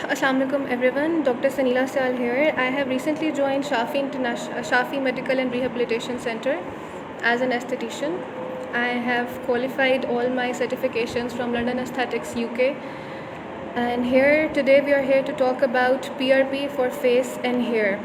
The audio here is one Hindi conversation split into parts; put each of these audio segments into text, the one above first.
Assalamu alaikum everyone, Dr. Sanila Sal here. I have recently joined Shafi Medical and Rehabilitation Center as an esthetician. I have qualified all my certifications from London Aesthetics UK, and here today we are here to talk about PRP for face and hair.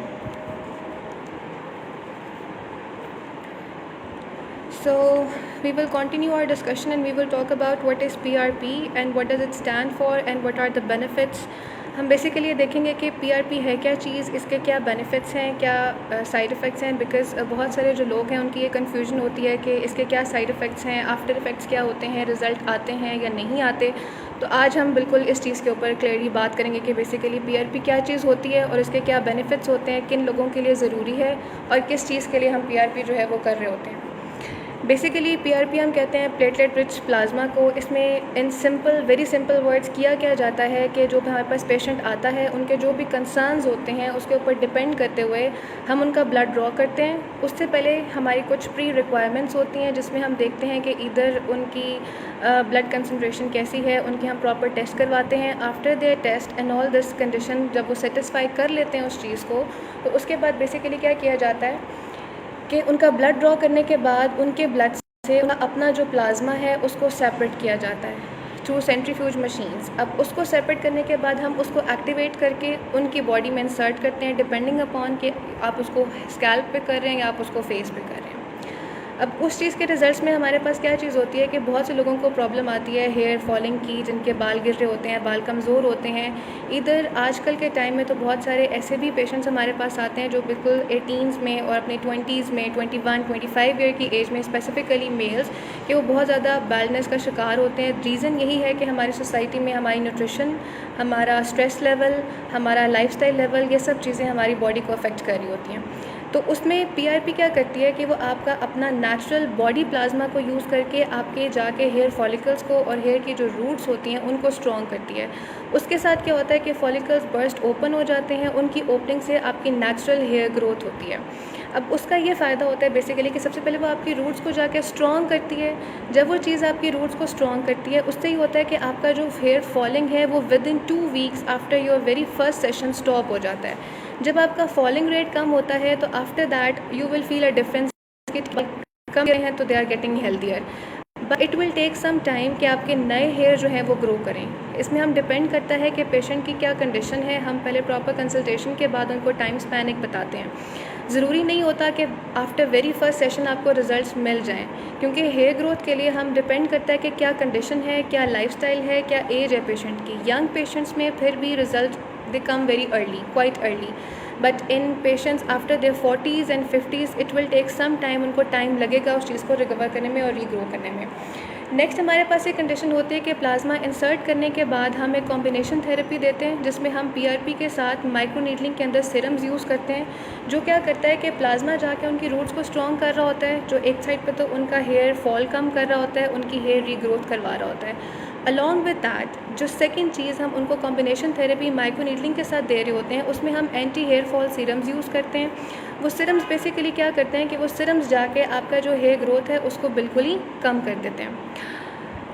So we will continue our discussion and we will talk about what is PRP and what does it stand for and what are the benefits. हम बेसिकली ये देखेंगे कि PRP है क्या चीज़, इसके क्या बेनिफिट्स हैं, क्या साइड इफ़ेक्ट्स हैं, बिकॉज़ बहुत सारे जो लोग हैं उनकी ये कन्फ्यूजन होती है कि इसके क्या साइड इफ़ेक्ट्स हैं, आफ्टर इफ़ेक्ट्स क्या होते हैं, रिज़ल्ट आते हैं या नहीं आते। तो आज हम बिल्कुल इस चीज़ के ऊपर क्लियरली बात करेंगे कि बेसिकली PRP क्या चीज़ होती है और इसके क्या बेनिफिट्स होते हैं, किन लोगों के लिए ज़रूरी है और किस चीज़ के लिए हम PRP जो है वो कर रहे होते हैं। बेसिकली PRP हम कहते हैं प्लेटलेट रिच प्लाज्मा को। इसमें in simple very simple words किया क्या जाता है कि जो भी हमारे पास पेशेंट आता है उनके जो भी कंसर्न्स होते हैं उसके ऊपर डिपेंड करते हुए हम उनका ब्लड ड्रॉ करते हैं। उससे पहले हमारी कुछ प्री रिक्वायरमेंट्स होती हैं जिसमें हम देखते हैं कि इधर उनकी ब्लड कंसनट्रेशन कैसी है, उनके हम प्रॉपर टेस्ट करवाते हैं। After their test and all this condition जब वो सेटिस्फाई कर लेते हैं उस चीज़ को, तो उसके बाद बेसिकली क्या किया जाता है कि उनका ब्लड ड्रॉ करने के बाद उनके ब्लड से अपना जो प्लाज्मा है उसको सेपरेट किया जाता है थ्रू सेंट्रीफ्यूज मशीन्स। अब उसको सेपरेट करने के बाद हम उसको एक्टिवेट करके उनकी बॉडी में इंसर्ट करते हैं, डिपेंडिंग अपॉन कि आप उसको स्कैल्प पे कर रहे हैं या आप उसको फेस पे कर रहे हैं। अब उस चीज़ के रिज़ल्ट्स में हमारे पास क्या चीज़ होती है कि बहुत से लोगों को प्रॉब्लम आती है हेयर फॉलिंग की, जिनके बाल गिर रहे होते हैं, बाल कमज़ोर होते हैं। इधर आजकल के टाइम में तो बहुत सारे ऐसे भी पेशेंट्स हमारे पास आते हैं जो बिल्कुल 18s में और अपने 20s में 21-25 ईयर की एज में स्पेसिफ़िकली मेल्स कि वो बहुत ज़्यादा बैल्डनेस का शिकार होते हैं। रीज़न यही है कि हमारी सोसाइटी में हमारी न्यूट्रिशन, हमारा स्ट्रेस लेवल, हमारा लाइफस्टाइल लेवल, ये सब चीज़ें हमारी बॉडी को अफेक्ट कर रही होती हैं। तो उसमें PRP क्या करती है कि वो आपका अपना नेचुरल बॉडी प्लाज्मा को यूज़ करके आपके जाके हेयर फॉलिकल्स को और हेयर की जो रूट्स होती हैं उनको स्ट्रॉन्ग करती है। उसके साथ क्या होता है कि फॉलिकल्स बर्स्ट ओपन हो जाते हैं, उनकी ओपनिंग से आपकी नेचुरल हेयर ग्रोथ होती है। अब उसका ये फ़ायदा होता है बेसिकली कि सबसे पहले वो आपकी रूट्स को जाके स्ट्रॉन्ग करती है। जब वो चीज़ आपकी रूट्स को स्ट्रॉन्ग करती है उससे ही होता है कि आपका जो हेयर फॉलिंग है वो within 2 weeks after your very first session stop हो जाता है। जब आपका फॉलिंग रेट कम होता है तो after that you will feel a difference कि कम हैं तो they are getting healthier, but it will take some time कि आपके नए हेयर जो हैं वो ग्रो करें। इसमें हम डिपेंड करता है कि पेशेंट की क्या कंडीशन है। हम पहले प्रॉपर कंसल्टेशन के बाद उनको टाइम स्पैन एक बताते हैं। ज़रूरी नहीं होता कि आफ्टर वेरी फर्स्ट सेशन आपको रिज़ल्ट्स मिल जाएं, क्योंकि हेयर ग्रोथ के लिए हम डिपेंड करता है कि क्या कंडीशन है, क्या लाइफस्टाइल है, क्या एज है पेशेंट की। यंग पेशेंट्स में फिर भी result they come very early, quite early, but in patients after their 40s and 50s it will take some time, उनको टाइम लगेगा उस चीज़ को रिकवर करने में और रीग्रो करने में। नेक्स्ट हमारे पास एक कंडीशन होती है कि प्लाज्मा इंसर्ट करने के बाद हम एक कॉम्बिनेशन थेरेपी देते हैं जिसमें हम PRP के साथ माइक्रो नीडलिंग के अंदर सिरम्स यूज़ करते हैं, जो क्या करता है कि प्लाज्मा जाके उनकी रूट्स को स्ट्रॉन्ग कर रहा होता है, जो एक साइड पे तो उनका हेयर फॉल कम कर रहा होता है, उनकी हेयर रीग्रोथ करवा रहा होता है। अलॉन्ग विद दैट जो सेकेंड चीज़ हम उनको कॉम्बिनेशन थेरेपी माइक्रो नीडलिंग के साथ दे रहे होते हैं उसमें हम anti hair fall serums use करते हैं। वो सीरम्स बेसिकली क्या करते हैं कि वो सीरम्स जाके आपका जो हेयर ग्रोथ है उसको बिल्कुल ही कम कर देते हैं।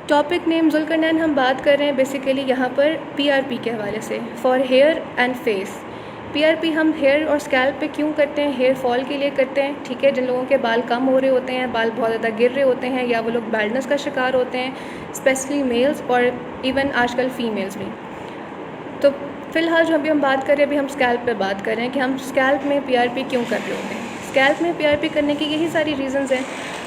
टॉपिक नेम जुल्करनैन हम बात कर रहे हैं बेसिकली यहाँ पर PRP के हवाले से for hair and face. PRP हम हेयर और स्कैल्प पे क्यों करते हैं? हेयर फॉल के लिए करते हैं, ठीक है, जिन लोगों के बाल कम हो रहे होते हैं, बाल बहुत ज़्यादा गिर रहे होते हैं या वो लोग बैल्डनेस का शिकार होते हैं, स्पेशली मेल्स और इवन आजकल फीमेल्स भी। तो फ़िलहाल जो अभी हम बात कर रहे हैं, अभी हम स्कैल्प पे बात कर रहे हैं कि हम स्कैल्प में PRP क्यों कर रहे होते हैं। स्कैल्प में PRP करने की यही सारी रीज़न्स हैं।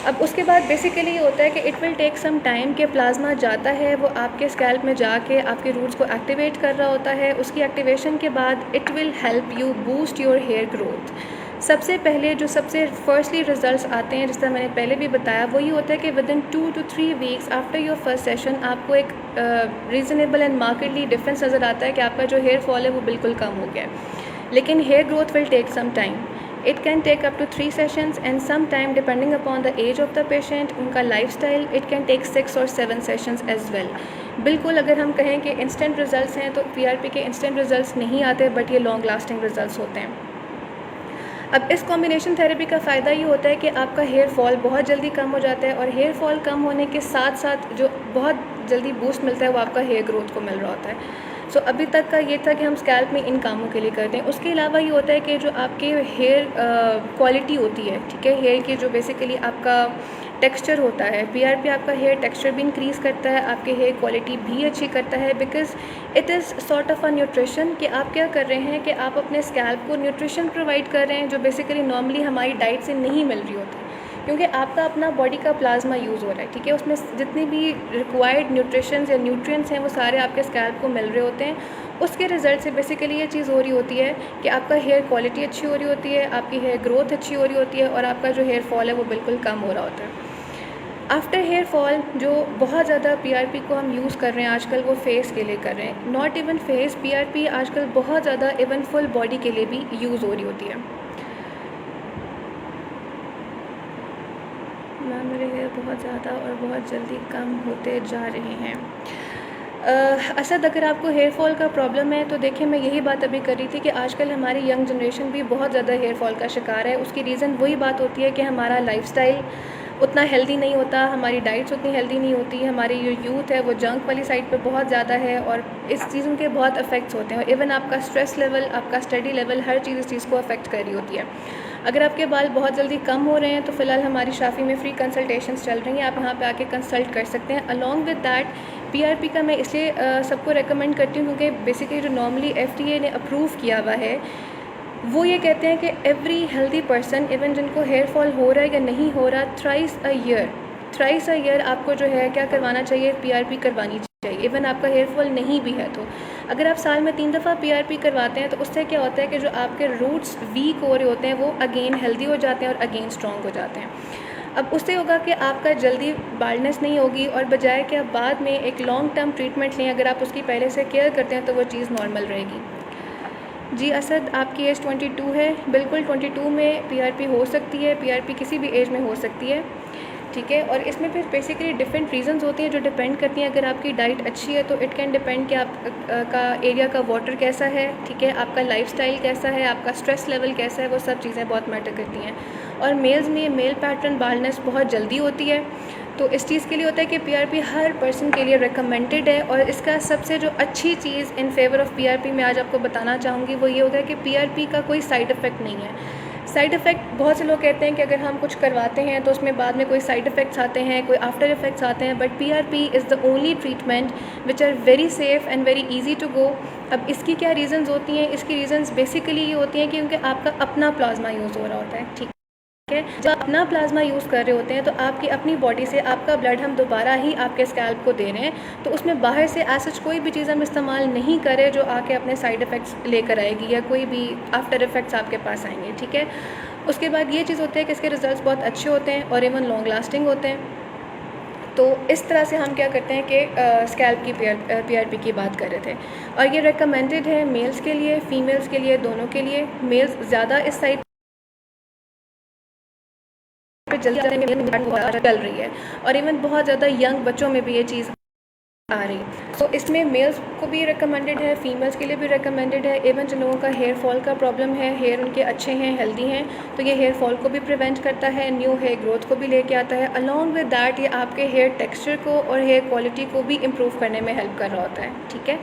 अब उसके बाद बेसिकली ये होता है कि it will take some time कि प्लाज्मा जाता है, वो आपके स्कैल्प में जाके आपके रूट्स को एक्टिवेट कर रहा होता है। उसकी एक्टिवेशन के बाद it will help you boost your hair growth. सबसे पहले जो सबसे फर्स्टली रिजल्ट्स आते हैं, जिस तरह मैंने पहले भी बताया, वही होता है कि within 2 to 3 weeks after your first session आपको एक रीज़नेबल एंड मार्केटली डिफरेंस नज़र आता है कि आपका जो हेयर फॉल है वो बिल्कुल कम हो गया है। लेकिन hair growth will take some time. It can take up to 3 sessions and sometime depending upon the age of the patient, उनका lifestyle, it can take 6 or 7 sessions as well। बिल्कुल अगर हम कहें कि instant results हैं तो PRP के instant results नहीं आते, बट ये long lasting results होते हैं। अब इस कॉम्बिनेशन थेरेपी का फ़ायदा ये होता है कि आपका हेयर फॉल बहुत जल्दी कम हो जाता है और हेयर फॉल कम होने के साथ साथ जो बहुत जल्दी बूस्ट मिलता है वो आपका हेयर ग्रोथ को मिल रहा होता है। सो अभी तक का ये था कि हम स्कैल्प में इन कामों के लिए करते हैं। उसके अलावा ये होता है कि जो आपके हेयर क्वालिटी होती है, ठीक है, हेयर की जो बेसिकली आपका टेक्सचर होता है, पीआरपी आपका हेयर टेक्सचर भी इंक्रीज़ करता है, आपके हेयर क्वालिटी भी अच्छी करता है, because it is sort of a nutrition कि आप क्या कर रहे हैं कि आप अपने स्कैल्प को न्यूट्रिशन प्रोवाइड कर रहे हैं जो बेसिकली नॉर्मली हमारी डाइट से नहीं मिल रही होती, क्योंकि आपका अपना बॉडी का प्लाज्मा यूज़ हो रहा है, ठीक है, उसमें जितनी भी रिक्वायर्ड न्यूट्रिशंस या न्यूट्रिएंट्स हैं वो सारे आपके स्कैल्प को मिल रहे होते हैं। उसके रिजल्ट से बेसिकली ये चीज़ हो रही होती है कि आपका हेयर क्वालिटी अच्छी हो रही होती है, आपकी हेयर ग्रोथ अच्छी हो रही होती है और आपका जो हेयर फॉल है वो बिल्कुल कम हो रहा होता है। आफ्टर हेयर फॉल जो बहुत ज़्यादा पीआरपी को हम यूज़ कर रहे हैं आजकल वो फेस के लिए कर रहे हैं, नॉट इवन फेस, पीआरपी आजकल बहुत ज़्यादा इवन फुल बॉडी के लिए भी यूज़ हो रही होती है। मैम मेरे हेयर बहुत ज़्यादा और बहुत जल्दी कम होते जा रहे हैं। असद, अगर आपको हेयर फॉल का प्रॉब्लम है तो देखिए मैं यही बात अभी कर रही थी कि आजकल हमारी यंग जनरेशन भी बहुत ज़्यादा हेयर फॉल का शिकार है। उसकी रीज़न वही बात होती है कि हमारा लाइफस्टाइल उतना हेल्दी नहीं होता, हमारी डाइट्स उतनी हेल्दी नहीं होती, हमारी जो यूथ है वो जंक वाली साइड पे बहुत ज़्यादा है और इस चीज़ों के बहुत इफ़ेक्ट्स होते हैं। और इवन आपका स्ट्रेस लेवल, आपका स्टडी लेवल, हर चीज़ इस चीज़ को अफेक्ट कर रही होती है। अगर आपके बाल बहुत जल्दी कम हो रहे हैं तो फ़िलहाल हमारी शाफ़ी में फ्री कंसल्टेशंस चल रही हैं, आप यहाँ पे आके कंसल्ट कर सकते हैं। अलॉन्ग विद दैट पीआरपी का मैं इसलिए सबको रेकमेंड करती हूँ क्योंकि बेसिकली जो नॉर्मली एफडीए ने अप्रूव किया हुआ है वो ये कहते हैं कि एवरी हेल्दी पर्सन, इवन जिनको हेयर फॉल हो रहा है या नहीं हो रहा, थ्राइस अ ईयर आपको जो है क्या करवाना चाहिए, पीआरपी करवानी चाहिए। इवन आपका हेयर फॉल नहीं भी है तो अगर आप साल में 3 दफ़ा पीआरपी करवाते हैं तो उससे क्या होता है कि जो आपके रूट्स वीक हो रहे होते हैं वो अगेन हेल्दी हो जाते हैं और अगेन स्ट्रॉन्ग हो जाते हैं। अब उससे होगा कि आपका जल्दी बाल्डनेस नहीं होगी और बजाय कि आप बाद में एक लॉन्ग टर्म ट्रीटमेंट लें, अगर आप उसकी पहले से केयर करते हैं तो वो चीज़ नॉर्मल रहेगी। जी असद, आपकी एज 22 है, बिल्कुल 22 में पीआरपी हो सकती है, पीआरपी किसी भी एज में हो सकती है, ठीक है। और इसमें फिर बेसिकली डिफरेंट रीजंस होती हैं जो डिपेंड करती हैं। अगर आपकी डाइट अच्छी है तो इट कैन डिपेंड कि आप का एरिया का वाटर कैसा है, ठीक है, आपका लाइफस्टाइल कैसा है, आपका स्ट्रेस लेवल कैसा है, वो सब चीज़ें बहुत मैटर करती हैं। और मेल्स में मेल पैटर्न बाल्डनेस बहुत जल्दी होती है, तो इस चीज़ के लिए होता है कि पीआरपी हर पर्सन के लिए रिकमेंडेड है। और इसका सबसे जो अच्छी चीज़ इन फेवर ऑफ़ पीआरपी मैं आज आपको बताना चाहूँगी वो ये होगा कि पीआरपी का कोई साइड इफ़ेक्ट नहीं है। साइड इफ़ेक्ट बहुत से लोग कहते हैं कि अगर हम कुछ करवाते हैं तो उसमें बाद में कोई साइड इफ़ेक्ट्स आते हैं, कोई आफ्टर इफ़ेक्ट्स आते हैं, but PRP is the only treatment which are very safe and very easy to go. अब इसकी क्या रीज़न्स होती हैं? इसकी रीज़न्स बेसिकली ये होती हैं क्योंकि आपका अपना प्लाज्मा यूज़ हो रहा होता है, ठीक है। जब अपना प्लाज्मा यूज़ कर रहे होते हैं तो आपकी अपनी बॉडी से आपका ब्लड हम दोबारा ही आपके स्कैल्प को दे रहे हैं, तो उसमें बाहर से ऐसा कोई भी चीज़ हम इस्तेमाल नहीं करें जो आके अपने साइड इफ़ेक्ट्स लेकर आएगी या कोई भी आफ्टर इफ़ेक्ट्स आपके पास आएंगे, ठीक है। उसके बाद ये चीज़ होती है कि इसके रिज़ल्ट्स बहुत अच्छे होते हैं और इवन लॉन्ग लास्टिंग होते हैं। तो इस तरह से हम क्या करते हैं कि स्कैल्प की पीआरपी की बात कर रहे थे और ये रिकमेंडेड है मेल्स के लिए, फीमेल्स के लिए, दोनों के लिए। मेल्स ज़्यादा इस साइड जल्दी चल रही है और इवन बहुत ज़्यादा यंग बच्चों में भी ये चीज़ आ रही है। तो इसमें मेल्स को भी रिकमेंडेड है, फीमेल्स के लिए भी रिकमेंडेड है। इवन जिन लोगों का हेयर फॉल का प्रॉब्लम है, हेयर उनके अच्छे हैं, हेल्दी हैं, तो ये हेयर फॉल को भी प्रिवेंट करता है, न्यू हेयर ग्रोथ को भी लेके आता है। अलॉन्ग विद दैट ये आपके हेयर टेक्सचर को और हेयर क्वालिटी को भी इम्प्रूव करने में हेल्प कर रहा होता है, ठीक है।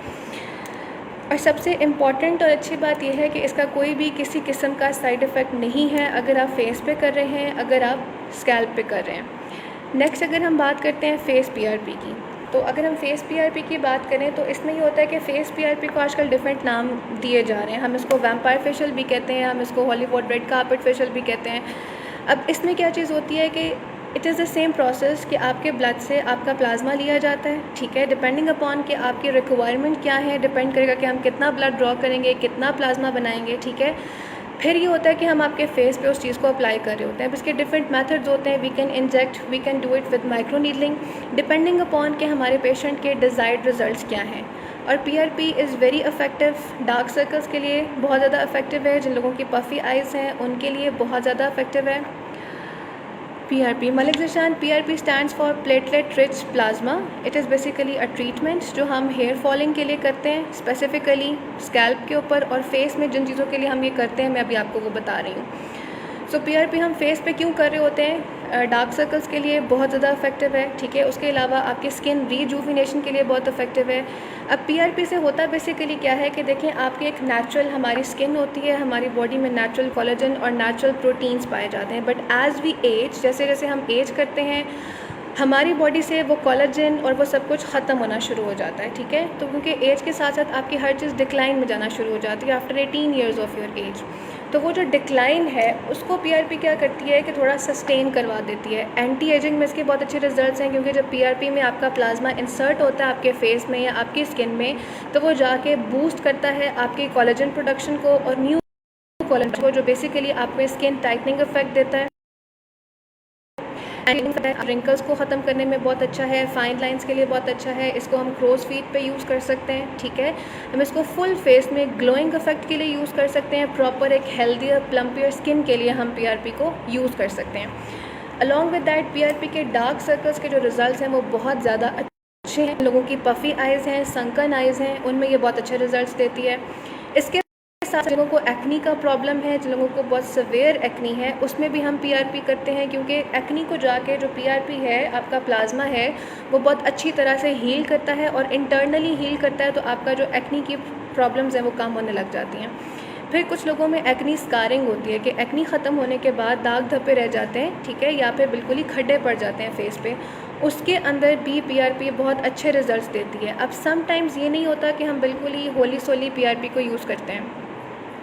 और सबसे इम्पॉर्टेंट और अच्छी बात यह है कि इसका कोई भी किसी किस्म का साइड इफ़ेक्ट नहीं है अगर आप फेस पे कर रहे हैं, अगर आप स्कैल्प पे कर रहे हैं। नेक्स्ट अगर हम बात करते हैं फेस पीआरपी की, तो अगर हम फेस पीआरपी की बात करें तो इसमें ये होता है कि फ़ेस पीआरपी को आजकल डिफरेंट नाम दिए जा रहे हैं। हम इसको वैम्पायर फेशियल भी कहते हैं, हम इसको हॉलीवुड रेड कार्पेट फेशियल भी कहते हैं। अब इसमें क्या चीज़ होती है कि it is the same process कि आपके ब्लड से आपका प्लाज्मा लिया जाता है, ठीक है। डिपेंडिंग अपॉन कि आपकी रिक्वायरमेंट क्या है, डिपेंड करेगा कि हम कितना ब्लड ड्रॉ करेंगे, कितना प्लाज्मा बनाएंगे, ठीक है। फिर ये होता है कि हम आपके फेस पे उस चीज़ को अप्लाई कर रहे होते हैं। अब इसके डिफरेंट मेथड्स होते हैं, we can inject, we can do it with micro needling, depending upon कि हमारे पेशेंट के डिज़ायर्ड रिजल्ट्स क्या हैं। और PRP is very effective dark circles के लिए, बहुत ज़्यादा इफेक्टिव है। जिन लोगों की पफ़ी आइज़ हैं उनके लिए बहुत ज़्यादा इफेक्टिव है PRP. Malik Zeeshan, PRP stands for platelet rich plasma. It is basically a treatment जो हम हेयर फॉलिंग के लिए करते हैं, स्पेसिफिकली स्कैल्प के ऊपर, और फेस में जिन चीज़ों के लिए हम ये करते हैं मैं अभी आपको वो बता रही हूँ। सो पीआरपी हम फेस पे क्यों कर रहे होते हैं? डार्क सर्कल्स के लिए बहुत ज़्यादा इफेक्टिव है, ठीक है। उसके अलावा आपकी स्किन रीजूविनेशन के लिए बहुत इफेक्टिव है। अब पीआरपी से होता बेसिकली क्या है कि देखें, आपकी एक नेचुरल हमारी स्किन होती है, हमारी बॉडी में नेचुरल कोलेजन और नेचुरल प्रोटीन्स पाए जाते हैं, बट एज़ वी एज, जैसे जैसे हम एज करते हैं, हमारी बॉडी से वो कोलेजन और वो सब कुछ ख़त्म होना शुरू हो जाता है, ठीक है। तो क्योंकि एज के साथ साथ आपकी हर चीज़ डिक्लाइन में जाना शुरू हो जाती है after 18 years of your age. तो वो जो डिक्लाइन है उसको पीआरपी क्या करती है कि थोड़ा सस्टेन करवा देती है। एंटी एजिंग में इसके बहुत अच्छे रिजल्ट्स हैं, क्योंकि जब पीआरपी में आपका प्लाज्मा इंसर्ट होता है आपके फेस में या आपकी स्किन में, तो वो जाके बूस्ट करता है आपके कोलेजन प्रोडक्शन को और न्यू कोलेजन को, जो बेसिकली आपको स्किन टाइटनिंग इफेक्ट देता है। रिंकल्स को ख़त्म करने में बहुत अच्छा है, फाइन लाइंस के लिए बहुत अच्छा है। इसको हम क्रोज फीट पे यूज़ कर सकते हैं, ठीक है। हम इसको फुल फेस में ग्लोइंग इफेक्ट के लिए यूज़ कर सकते हैं। प्रॉपर एक हेल्दियर प्लम्पियर स्किन के लिए हम पीआरपी को यूज़ कर सकते हैं। अलॉन्ग विद दैट पीआरपी के डार्क सर्कल्स के जो रिजल्ट्स हैं वो बहुत ज़्यादा अच्छे हैं। लोगों की पफ़ी आइज़ हैं, संकन आइज़ हैं, उनमें ये बहुत अच्छे रिजल्ट्स देती है। इसके साथ जिन लोगों को एक्नी का प्रॉब्लम है, जिन लोगों को बहुत सवेयर एक्नी है, उसमें भी हम पीआरपी करते हैं, क्योंकि एक्नी को जाके जो पीआरपी है, आपका प्लाज्मा है, वो बहुत अच्छी तरह से हील करता है और इंटरनली हील करता है, तो आपका जो एक्नी की प्रॉब्लम्स हैं वो कम होने लग जाती हैं। फिर कुछ लोगों में एक्नी स्कारिंग होती है कि एक्नी ख़त्म होने के बाद दाग धब्बे रह जाते हैं, ठीक है, या फिर बिल्कुल ही खड्डे पड़ जाते हैं फेस पे। उसके अंदर भी पीआरपी बहुत अच्छे रिजल्ट्स देती है। अब समटाइम्स ये नहीं होता कि हम बिल्कुल ही होली सोली पीआरपी को यूज़ करते हैं।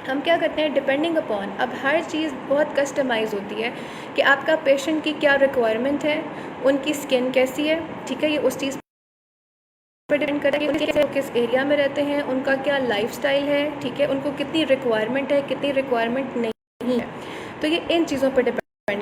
हम क्या करते हैं, डिपेंडिंग अपॉन, अब हर चीज़ बहुत कस्टमाइज़ होती है कि आपका पेशेंट की क्या रिक्वायरमेंट है, उनकी स्किन कैसी है, ठीक है, ये उस चीज़ पर डिपेंड करता है कि वो किस एरिया में रहते हैं, उनका क्या लाइफस्टाइल है, ठीक है, उनको कितनी रिक्वायरमेंट है, कितनी रिक्वायरमेंट नहीं है, तो ये इन चीज़ों पर डिपेंड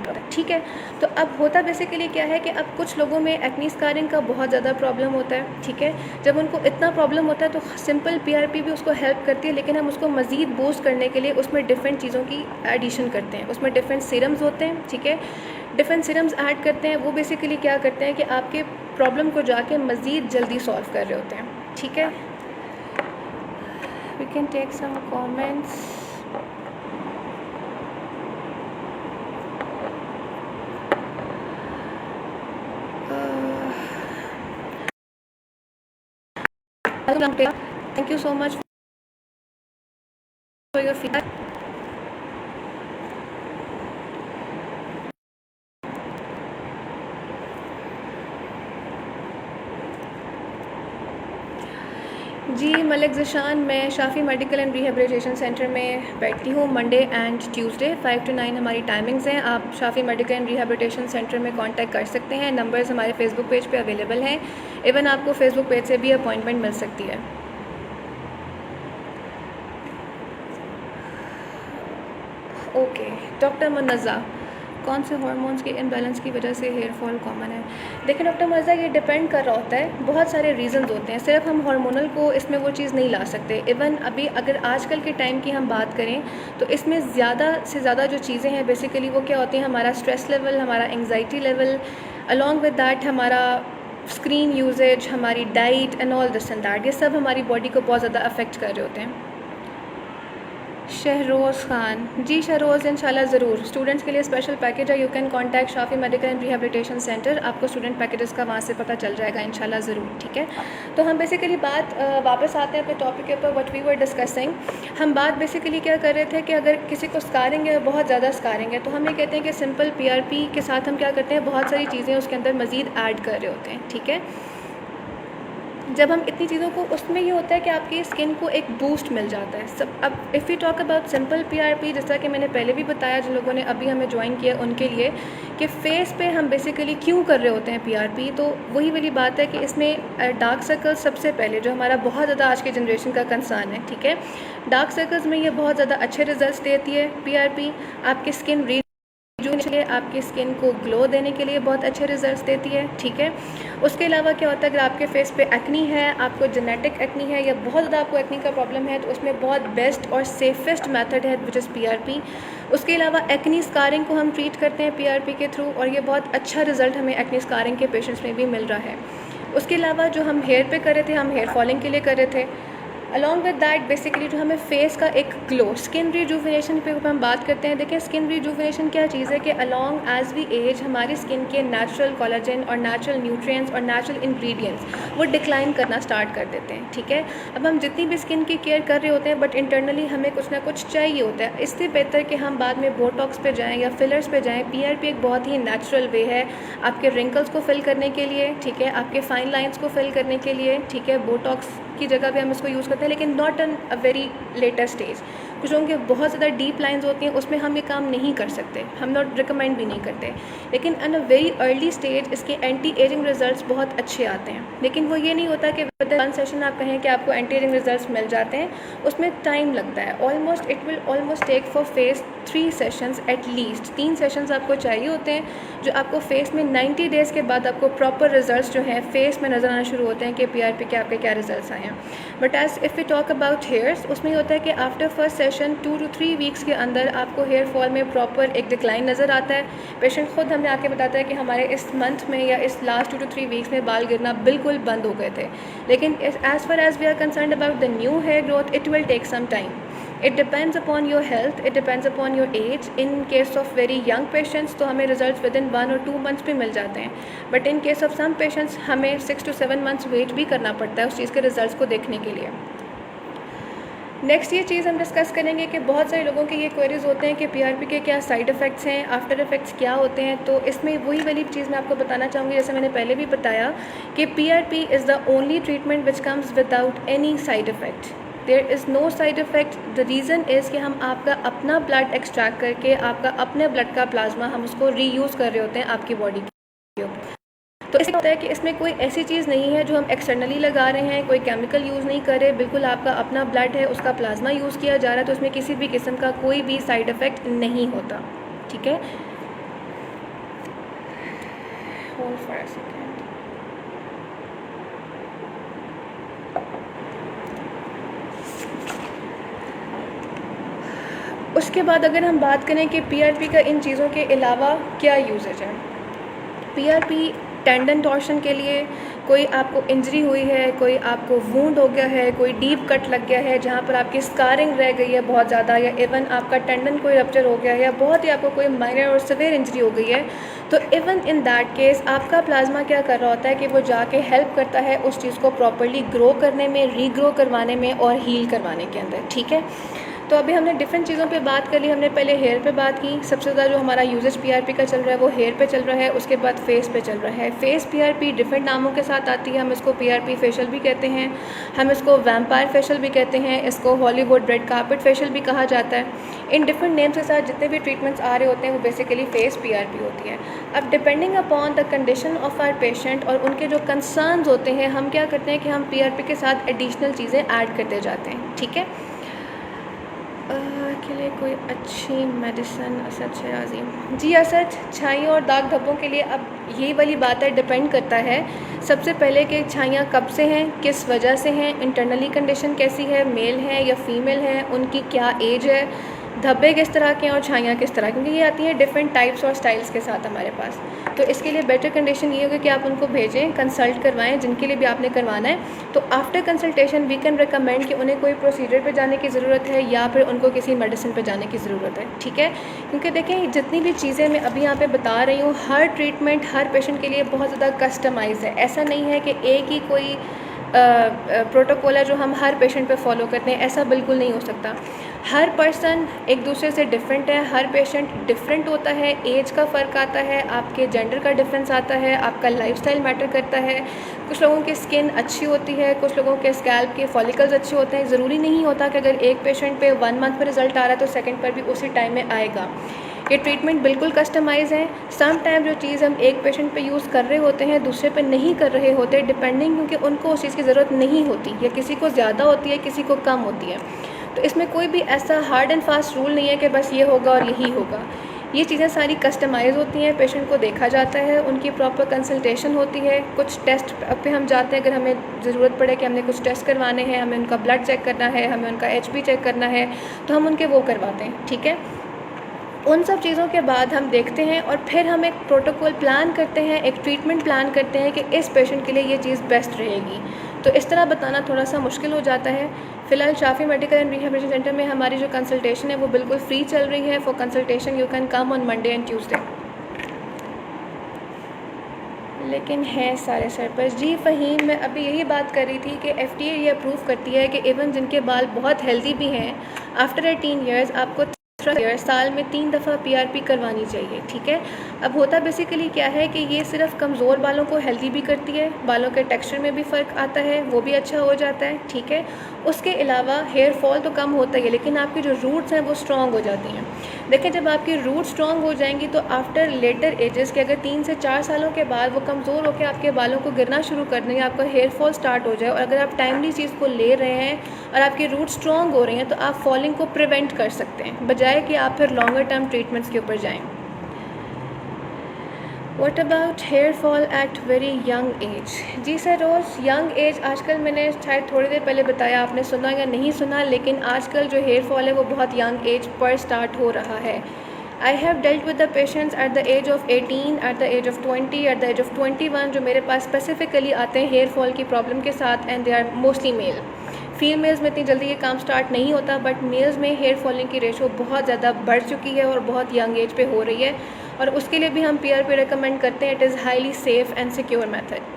करता है, ठीक है। तो अब होता बेसिकली क्या है कि अब कुछ लोगों में एक्नी स्कारिंग का बहुत ज़्यादा प्रॉब्लम होता है, ठीक है। जब उनको इतना प्रॉब्लम होता है तो सिंपल पीआरपी भी उसको हेल्प करती है, लेकिन हम उसको मज़ीद बूस्ट करने के लिए उसमें डिफरेंट चीज़ों की एडिशन करते हैं। उसमें डिफरेंट सीरम्स होते हैं, ठीक है, डिफरेंट सीरम्स ऐड करते हैं। वो बेसिकली क्या करते हैं कि आपके प्रॉब्लम को जाके मज़ीद जल्दी सॉल्व कर रहे होते हैं, ठीक है। We can take some comments. Thank you so much for your feedback. जी मलिक ज़िशान, मैं Shafi medical and rehabilitation centre में बैठती हूँ मंडे एंड ट्यूसडे 5 to 9 हमारी टाइमिंग्स हैं। आप शाफ़ी मेडिकल एंड रिहेबिलिटेशन सेंटर में कांटेक्ट कर सकते हैं। नंबर्स हमारे फेसबुक पेज पे अवेलेबल हैं। इवन आपको फेसबुक पेज से भी अपॉइंटमेंट मिल सकती है। ओके, डॉक्टर मुन्नज़ा, कौन से हार्मोन्स के इम्बैलेंस की वजह से हेयर फॉल कॉमन है? देखिए डॉक्टर मुन्नज़ा, ये डिपेंड कर रहा होता है, बहुत सारे रीज़न्स होते हैं। सिर्फ हम हार्मोनल को इसमें वो चीज़ नहीं ला सकते। इवन अभी अगर आजकल के टाइम की हम बात करें तो इसमें ज़्यादा से ज़्यादा जो चीज़ें हैं बेसिकली वो क्या होती हैं, हमारा स्ट्रेस लेवल, हमारा anxiety level, along with that हमारा स्क्रीन यूजेज, हमारी diet and all this and that, ये सब हमारी बॉडी को बहुत ज़्यादा अफेक्ट कर रहे होते हैं। शहरोज़ खान, जी शहरोज़, इंशाल्लाह ज़रूर। स्टूडेंट्स के लिए स्पेशल पैकेज है, you can contact शाफ़ी medical and rehabilitation centre, आपको स्टूडेंट पैकेजेस का वहाँ से पता चल जाएगा इंशाल्लाह ज़रूर, ठीक है। तो हम बेसिकली बात वापस आते हैं अपने टॉपिक के ऊपर, व्हाट वी वर डिस्कसिंग। हम बात बेसिकली क्या कर रहे थे कि अगर किसी को स्कारिंग है, बहुत ज़्यादा स्कारिंग है, तो हम ये कहते हैं कि सिंपल पीआरपी के साथ हम क्या करते हैं, बहुत सारी चीज़ें उसके अंदर मज़ीद ऐड कर रहे होते हैं, ठीक है। जब हम इतनी चीज़ों को, उसमें ये होता है कि आपकी स्किन को एक बूस्ट मिल जाता है सब। अब if you talk about simple PRP, जैसा कि मैंने पहले भी बताया जिन लोगों ने अभी हमें ज्वाइन किया उनके लिए, कि फेस पे हम बेसिकली क्यों कर रहे होते हैं पीआरपी, तो वही वाली बात है कि इसमें डार्क सर्कल्स सबसे पहले, जो हमारा बहुत ज़्यादा आज की जनरेशन का कंसर्न है, ठीक है। डार्क सर्कल्स में ये बहुत ज़्यादा अच्छे रिजल्ट देती है पीआरपी। आपकी स्किन लिए आपकी स्किन को ग्लो देने के लिए बहुत अच्छे रिजल्ट्स देती है, ठीक है। उसके अलावा क्या होता है, अगर आपके फेस पे एक्नी है, आपको जेनेटिक एक्नी है या बहुत ज़्यादा आपको एक्नी का प्रॉब्लम है, तो उसमें बहुत बेस्ट और सेफेस्ट मेथड है विच इज़ पीआरपी। उसके अलावा एक्नी स्कारिंग को हम ट्रीट करते हैं पीआरपी के थ्रू, और ये बहुत अच्छा रिजल्ट हमें एक्नी स्कारिंग के पेशेंट्स में भी मिल रहा है। उसके अलावा जो हम हेयर पे कर रहे थे, हम हेयर फॉलिंग के लिए कर रहे थे, अलॉन्ग विद दैट बेसिकली जो हमें फेस का एक ग्लो, स्किन रिजुविनेशन पे हम बात करते हैं। देखिए स्किन रिजुविनेशन क्या चीज़ है कि अलॉन्ग एज वी एज हमारी स्किन के नेचुरल कोलाजन और नेचुरल न्यूट्रिएंट्स और नेचुरल इंग्रेडिएंट्स वो डिक्लाइन करना स्टार्ट कर देते हैं, ठीक है। अब हम जितनी भी स्किन की केयर कर रहे होते हैं बट इंटरनली हमें कुछ ना कुछ चाहिए होता है। इससे बेहतर कि हम बाद में बोटॉक्स पे जाएँ या फिलर्स पे जाएँ। पीआरपी एक बहुत ही नेचुरल वे है आपके रिंकल्स को फिल करने के लिए, ठीक है, आपके फाइन लाइन्स को फिल करने के लिए, ठीक है। बोटॉक्स की जगह पे हम इसको यूज़ करते हैं लेकिन not an a very later stage. कुछ लोगों के बहुत ज़्यादा डीप लाइंस होती हैं, उसमें हम ये काम नहीं कर सकते, हम नॉट रिकमेंड भी नहीं करते। लेकिन इन अ वेरी अर्ली स्टेज इसके एंटी एजिंग रिजल्ट्स बहुत अच्छे आते हैं। लेकिन वो ये नहीं होता कि विद वन सेशन आप कहें कि आपको एंटी एजिंग रिजल्ट्स मिल जाते हैं, उसमें टाइम लगता है। Almost it will almost take for face 3 sessions at least. 3 sessions आपको चाहिए होते हैं जो आपको फेस में 90 डेज़ के बाद आपको प्रॉपर रिजल्ट्स जो हैं फेस में नज़र आना शुरू होते हैं कि पीआरपी के आपके क्या रिजल्ट्स आए हैं। But as if we talk about hairs, उसमें ये होता है कि after first session 2 to 3 weeks के अंदर आपको हेयर फॉल में प्रॉपर एक डिक्लाइन नज़र आता है। पेशेंट खुद हमें आके बताता है कि हमारे इस मंथ में या इस लास्ट 2 to 3 वीक्स में बाल गिरना बिल्कुल बंद हो गए थे। लेकिन as far as we are concern about the new hair growth, it will take some time. It depends upon your health, it depends upon your age. In case of very young patients तो हमें results within 1 or 2 months भी मिल जाते हैं। But in case of some patients हमें 6 to 7 मंथ्स वेट भी करना पड़ता है उस चीज़ के रिजल्ट्स को देखने के लिए। नेक्स्ट ये चीज़ हम डिस्कस करेंगे कि बहुत सारे लोगों के ये क्वेरीज होते हैं कि पीआरपी के क्या साइड इफ़ेक्ट्स हैं, आफ्टर इफ़ेक्ट्स क्या होते हैं। तो इसमें वही वाली चीज़ मैं आपको बताना चाहूँगी, जैसे मैंने पहले भी बताया कि PRP is the only treatment which comes without any side effect. There is no side effect. The reason is कि हम आपका अपना ब्लड एक्सट्रैक्ट करके आपका अपने ब्लड का प्लाज्मा हम उसको रीयूज़ कर रहे होते हैं आपकी बॉडी के ऊपर। तो इसलिए होता है कि इसमें कोई ऐसी चीज़ नहीं है जो हम एक्सटर्नली लगा रहे हैं, कोई केमिकल यूज़ नहीं कर रहे, बिल्कुल आपका अपना ब्लड है, उसका प्लाज्मा यूज़ किया जा रहा है, तो उसमें किसी भी किस्म का कोई भी साइड इफ़ेक्ट नहीं होता, ठीक है। Hold for a second. उसके बाद अगर हम बात करें कि पीआरपी का इन चीज़ों के अलावा क्या यूजेज है। पीआरपी टेंडन टॉर्शन के लिए, कोई आपको इंजरी हुई है, कोई आपको वूंड हो गया है, कोई डीप कट लग गया है जहाँ पर आपकी स्कारिंग रह गई है बहुत ज़्यादा, या इवन आपका टेंडन कोई रप्चर हो गया है, या बहुत ही आपको कोई माइनर और सिवियर इंजरी हो गई है, तो इवन इन दैट केस आपका प्लाज्मा क्या कर रहा होता है कि वो जाके हेल्प करता है उस चीज़ को प्रॉपरली ग्रो करने में, रीग्रो करवाने में और हील करवाने के अंदर, ठीक है। तो अभी हमने डिफरेंट चीज़ों पे बात कर ली। हमने पहले हेयर पे बात की, सबसे ज़्यादा जो हमारा यूजेज पीआरपी का चल रहा है वो हेयर पे चल रहा है। उसके बाद फेस पे चल रहा है। फेस पीआरपी डिफरेंट नामों के साथ आती है। हम इसको पीआरपी फेशियल भी कहते हैं, हम इसको वैम्पायर फेशियल भी कहते हैं, इसको हॉलीवुड रेड कार्पेट फेशियल भी कहा जाता है। इन डिफरेंट नेम्स के साथ जितने भी ट्रीटमेंट्स आ रहे होते हैं वो बेसिकली फेस पीआरपी होती है। अब depending upon the condition of our patient और उनके जो कंसर्न्स होते हैं, हम क्या करते हैं कि हम पीआरपी के साथ एडिशनल चीज़ें ऐड करते जाते हैं, ठीक है। के लिए कोई अच्छी मेडिसिन, असद शराजी जी, असद छाइयों और दाग धब्बों के लिए अब यही वाली बात है, डिपेंड करता है सबसे पहले कि छाइयाँ कब से हैं, किस वजह से हैं, इंटरनली कंडीशन कैसी है, मेल है या फीमेल है, उनकी क्या एज है, धब्बे किस तरह के हैं और छाइयाँ किस तरह, क्योंकि ये आती हैं डिफरेंट टाइप्स और स्टाइल्स के साथ हमारे पास। तो इसके लिए बेटर कंडीशन ये होगी कि आप उनको भेजें, कंसल्ट करवाएं जिनके लिए भी आपने करवाना है। तो after consultation we can recommend कि उन्हें कोई प्रोसीजर पे जाने की ज़रूरत है या फिर उनको किसी मेडिसिन पे जाने की ज़रूरत है, ठीक है। क्योंकि देखें जितनी भी चीज़ें मैं अभी यहाँ पे बता रही हूँ, हर ट्रीटमेंट हर पेशेंट के लिए बहुत ज़्यादा कस्टमाइज है। ऐसा नहीं है कि एक ही कोई प्रोटोकॉल है जो हम हर पेशेंट पे फॉलो करते हैं, ऐसा बिल्कुल नहीं हो सकता। हर पर्सन एक दूसरे से डिफरेंट है, हर पेशेंट डिफरेंट होता है, एज का फ़र्क आता है, आपके जेंडर का डिफरेंस आता है, आपका लाइफस्टाइल मैटर करता है। कुछ लोगों की स्किन अच्छी होती है, कुछ लोगों के स्कैल्प के फॉलिकल्स अच्छे होते हैं। ज़रूरी नहीं होता कि अगर एक पेशेंट पे 1 मंथ में रिज़ल्ट आ रहा है तो सेकंड पर भी उसी टाइम में आएगा। ये ट्रीटमेंट बिल्कुल कस्टमाइज़ है। सम टाइम जो चीज़ हम एक पेशेंट पे यूज़ कर रहे होते हैं दूसरे पे नहीं कर रहे होते, डिपेंडिंग, क्योंकि उनको उस चीज़ की ज़रूरत नहीं होती, या किसी को ज़्यादा होती है, किसी को कम होती है। तो इसमें कोई भी ऐसा हार्ड एंड फास्ट रूल नहीं है कि बस ये होगा और यही होगा। ये चीज़ें सारी कस्टमाइज़ होती हैं, पेशेंट को देखा जाता है, उनकी प्रॉपर कंसल्टेशन होती है, कुछ टेस्ट पे हम जाते हैं अगर हमें ज़रूरत पड़े कि हमने कुछ टेस्ट करवाने हैं, हमें उनका ब्लड चेक करना है, हमें उनका HP चेक करना है, तो हम उनके वो करवाते हैं, ठीक है। उन सब चीज़ों के बाद हम देखते हैं और फिर हम एक प्रोटोकॉल प्लान करते हैं, एक ट्रीटमेंट प्लान करते हैं कि इस पेशेंट के लिए ये चीज़ बेस्ट रहेगी। तो इस तरह बताना थोड़ा सा मुश्किल हो जाता है। फ़िलहाल Shafi medical and rehabilitation centre में हमारी जो कंसल्टेशन है वो बिल्कुल फ्री चल रही है। For consultation you can come on Monday and Tuesday. लेकिन है सारे सर पर। जी फ़हीम, मैं अभी यही बात कर रही थी कि FDA ये अप्रूव करती है कि इवन जिनके बाल बहुत हेल्दी भी हैं, आफ्टर 18 ईयर्स आपको साल में 3 दफ़ा PRP करवानी चाहिए। ठीक है, अब होता बेसिकली क्या है कि ये सिर्फ कमज़ोर बालों को हेल्दी भी करती है, बालों के टेक्सचर में भी फ़र्क आता है, वो भी अच्छा हो जाता है। ठीक है, उसके अलावा हेयर फॉल तो कम होता ही है, लेकिन आपकी जो रूट्स हैं वो स्ट्रॉन्ग हो जाती हैं। देखिए, जब आपकी रूट स्ट्रॉन्ग हो जाएंगी तो आफ्टर लेटर एजेस के अगर 3 से 4 सालों के बाद वो कमज़ोर होकर आपके बालों को गिरना शुरू कर देंगे, आपका हेयर फॉल स्टार्ट हो जाए, और अगर आप टाइमली चीज़ को ले रहे हैं और आपकी रूट स्ट्रॉन्ग हो रही हैं तो आप फॉलिंग को प्रिवेंट कर सकते हैं, बजाय कि आप फिर लॉन्गर टर्म ट्रीटमेंट्स के ऊपर जाएँ। What about hair fall at very young age? जी सर, रोज़ यंग एज आजकल मैंने शायद थोड़ी देर पहले बताया, आपने सुना या नहीं सुना, लेकिन आजकल जो हेयर फॉल है वो बहुत यंग एज पर स्टार्ट हो रहा है। I have dealt with the patients at the age of 18, at the age of 20, at the age of 21 जो मेरे पास स्पेसिफिकली आते हैं हेयर फॉल की प्रॉब्लम के साथ, and they are mostly male. Females में इतनी जल्दी ये काम स्टार्ट नहीं होता, बट मेल्स में हेयर फॉलिंग की रेशो बहुत ज़्यादा बढ़ चुकी है और बहुत यंग एज पे हो रही है, और उसके लिए भी हम PRP रिकमेंड करते हैं। It is highly safe and secure method.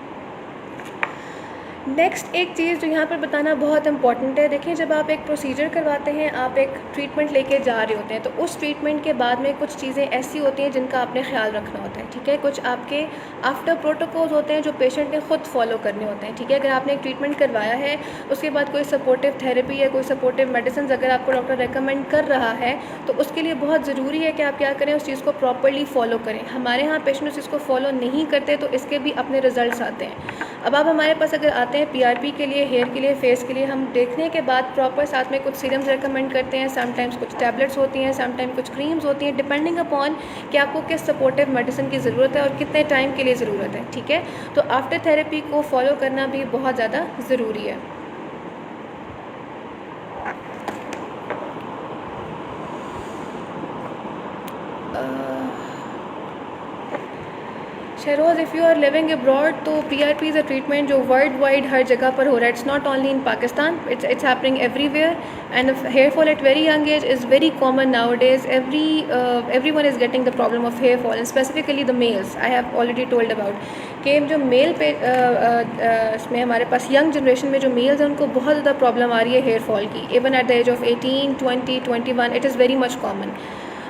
Next एक चीज़ जो यहाँ पर बताना बहुत इंपॉर्टेंट है, देखिए जब आप एक प्रोसीजर करवाते हैं, आप एक ट्रीटमेंट लेके जा रहे होते हैं, तो उस ट्रीटमेंट के बाद में कुछ चीज़ें ऐसी होती हैं जिनका आपने ख्याल रखना होता है। ठीक है, कुछ आपके आफ्टर प्रोटोकॉल्स होते हैं जो पेशेंट ने खुद फॉलो करने होते हैं। ठीक है, अगर आपने एक ट्रीटमेंट करवाया है, उसके बाद कोई सपोर्टिव थेरेपी या कोई सपोर्टिव मेडिसिन अगर आपको डॉक्टर रिकमेंड कर रहा है, तो उसके लिए बहुत ज़रूरी है कि आप क्या करें, उस चीज़ को प्रॉपरली फॉलो करें। हमारे यहाँ पेशेंट उस चीज़ को फॉलो नहीं करते तो इसके भी अपने रिजल्ट्स आते हैं। अब आप हमारे पास अगर आते हैं PRP के लिए, हेयर के लिए, फेस के लिए, हम देखने के बाद प्रॉपर साथ में कुछ सीरम्स रेकमेंड करते हैं, समटाइम्स कुछ टैबलेट्स होती हैं, समटाइम कुछ क्रीम्स होती हैं, डिपेंडिंग अपॉन कि आपको किस सपोर्टिव मेडिसिन की ज़रूरत है और कितने टाइम के लिए ज़रूरत है। ठीक है, तो आफ्टर थेरेपी को फॉलो करना भी बहुत ज़्यादा ज़रूरी है। Shahroz, if you are living abroad तो PRP इज़ अ ट्रीटमेंट जो वर्ल्ड वाइड हर जगह पर हो रहा है। It's not only in Pakistan, it's happening everywhere, and hair fall at very young age is very common nowadays. everyone is getting the problem of hair fall, and specifically the males. I have already told about कि जो मेल पे इसमें हमारे पास यंग जनरेशन में जो मेल्स हैं उनको बहुत ज़्यादा प्रॉब्लम आ रही है हेयर फॉल की, even at the age of 18, 20, 21 it is very much common.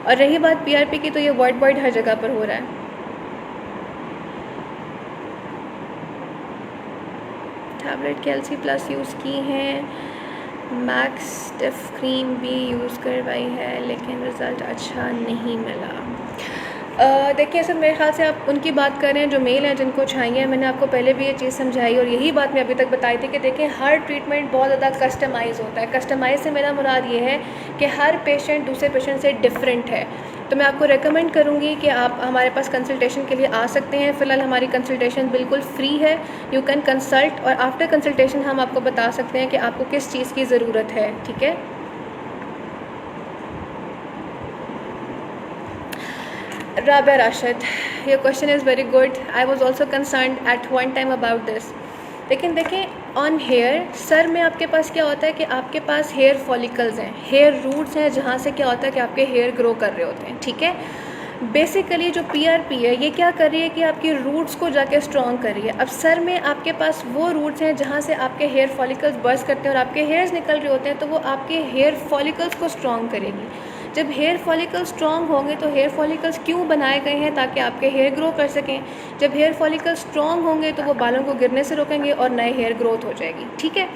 और रही बात PRP की, तो ये वर्ल्ड वाइड हर जगह पर हो रहा है। टैबलेट कैल्सी प्लस यूज़ की हैं, मैक्स स्टिफ क्रीम भी यूज़ करवाई है, लेकिन रिज़ल्ट अच्छा नहीं मिला। देखिए सर, मेरे ख्याल से आप उनकी बात कर रहे हैं जो मेल हैं जिनको चाहिए। मैंने आपको पहले भी ये चीज़ समझाई और यही बात मैं अभी तक बताई थी कि देखिए हर ट्रीटमेंट बहुत ज़्यादा कस्टमाइज़ होता है। कस्टमाइज़ से मेरा मुराद ये है कि हर पेशेंट दूसरे पेशेंट से डिफरेंट है। तो मैं आपको रेकमेंड करूँगी कि आप हमारे पास कंसल्टेशन के लिए आ सकते हैं। फ़िलहाल हमारी कंसल्टेशन बिल्कुल फ्री है, यू कैन कंसल्ट, और आफ्टर कंसल्टेशन हम आपको बता सकते हैं कि आपको किस चीज़ की ज़रूरत है। ठीक है, Rabia Rashid, your question is very good. I was also concerned at one time about this. लेकिन देखें, ऑन हेयर, सर में आपके पास क्या होता है कि आपके पास हेयर फॉलिकल्स हैं, हेयर रूट्स हैं, जहाँ से क्या होता है कि आपके हेयर ग्रो कर रहे होते हैं। ठीक है, बेसिकली जो PRP है ये क्या कर रही है कि आपकी रूट्स को जाके स्ट्रॉन्ग कर रही है। अब सर में आपके पास वो रूट्स हैं जहाँ से आपके हेयर फॉलिकल्स बर्स्ट करते हैं और आपके हेयर्स निकल रहे होते हैं, तो वो आपके हेयर फॉलिकल्स को स्ट्रॉन्ग करेगी। जब हेयर फॉलिकल्स स्ट्रॉन्ग होंगे तो हेयर फॉलिकल्स क्यों बनाए गए हैं, ताकि आपके हेयर ग्रो कर सकें। जब हेयर फॉलिकल्स स्ट्रॉन्ग होंगे तो वो बालों को गिरने से रोकेंगे और नए हेयर ग्रोथ हो जाएगी। ठीक है,